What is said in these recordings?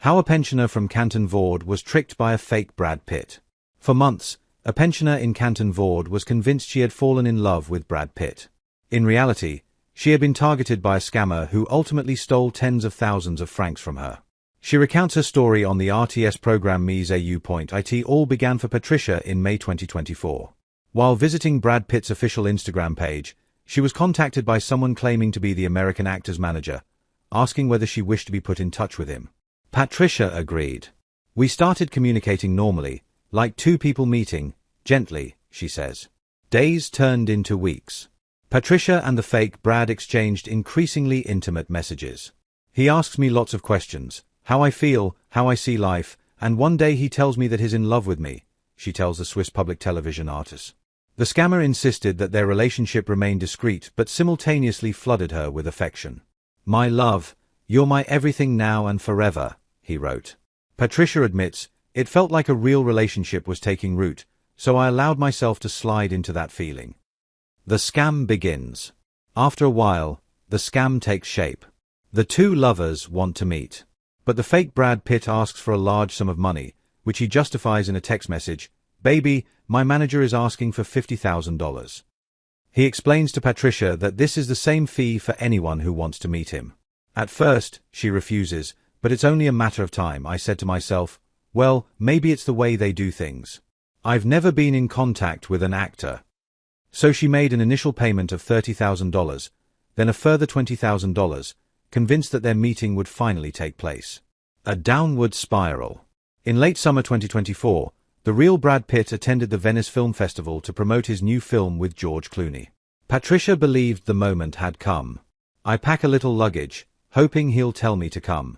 How a pensioner from Canton Vaud was tricked by a fake Brad Pitt. For months, a pensioner in Canton Vaud was convinced she had fallen in love with Brad Pitt. In reality, she had been targeted by a scammer who ultimately stole tens of thousands of francs from her. She recounts her story on the RTS program Mise au Point. It all began for Patricia in May 2024. While visiting Brad Pitt's official Instagram page, she was contacted by someone claiming to be the American actor's manager, asking whether she wished to be put in touch with him. Patricia agreed. "We started communicating normally, like two people meeting, gently," she says. Days turned into weeks. Patricia and the fake Brad exchanged increasingly intimate messages. "He asks me lots of questions, how I feel, how I see life, and one day he tells me that he's in love with me," she tells the Swiss public television artist. The scammer insisted that their relationship remain discreet but simultaneously flooded her with affection. "My love, you're my everything now and forever," he wrote. Patricia admits, "It felt like a real relationship was taking root, so I allowed myself to slide into that feeling." The scam begins. After a while, the scam takes shape. The two lovers want to meet. But the fake Brad Pitt asks for a large sum of money, which he justifies in a text message. "Baby, my manager is asking for $50,000. He explains to Patricia that this is the same fee for anyone who wants to meet him. At first, she refuses, but it's only a matter of time. I said to myself, well, maybe it's the way they do things. I've never been in contact with an actor. So she made an initial payment of $30,000, then a further $20,000, convinced that their meeting would finally take place. A downward spiral. In late summer 2024, the real Brad Pitt attended the Venice Film Festival to promote his new film with George Clooney. Patricia believed the moment had come. "I pack a little luggage, hoping he'll tell me to come."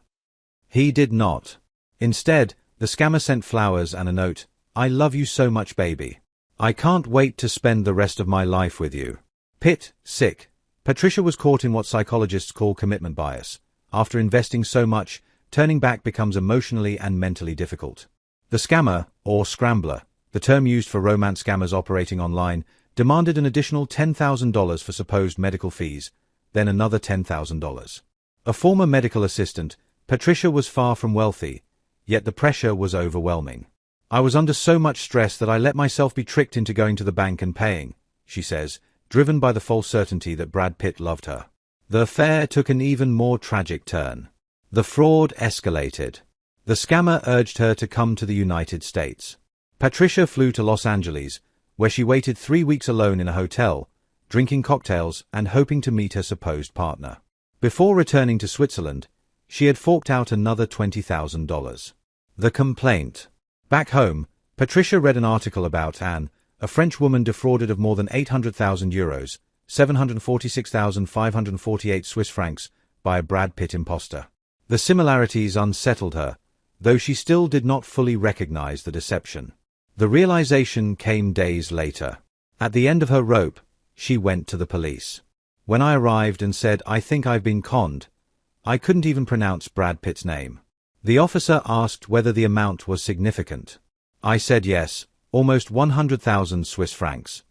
He did not. Instead, the scammer sent flowers and a note, "I love you so much, baby. I can't wait to spend the rest of my life with you." Pitt, sick. Patricia was caught in what psychologists call commitment bias. After investing so much, turning back becomes emotionally and mentally difficult. The scammer, or scrambler, the term used for romance scammers operating online, demanded an additional $10,000 for supposed medical fees, then another $10,000. A former medical assistant, Patricia was far from wealthy, yet the pressure was overwhelming. "I was under so much stress that I let myself be tricked into going to the bank and paying," she says, driven by the false certainty that Brad Pitt loved her. The affair took an even more tragic turn. The fraud escalated. The scammer urged her to come to the United States. Patricia flew to Los Angeles, where she waited 3 weeks alone in a hotel, drinking cocktails and hoping to meet her supposed partner. Before returning to Switzerland, she had forked out another $20,000. The complaint. Back home, Patricia read an article about Anne, a French woman defrauded of more than 800,000 euros, 746,548 Swiss francs, by a Brad Pitt imposter. The similarities unsettled her, though she still did not fully recognize the deception. The realization came days later. At the end of her rope, she went to the police. "When I arrived and said, 'I think I've been conned,' I couldn't even pronounce Brad Pitt's name. The officer asked whether the amount was significant. I said yes, almost 100,000 Swiss francs.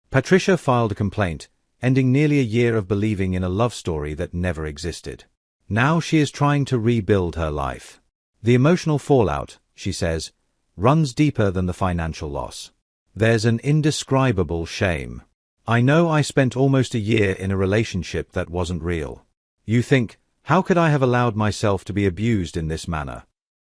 Patricia filed a complaint, ending nearly a year of believing in a love story that never existed. Now she is trying to rebuild her life. The emotional fallout, she says, runs deeper than the financial loss. There's an indescribable shame. I know I spent almost a year in a relationship that wasn't real. You think, how could I have allowed myself to be abused in this manner?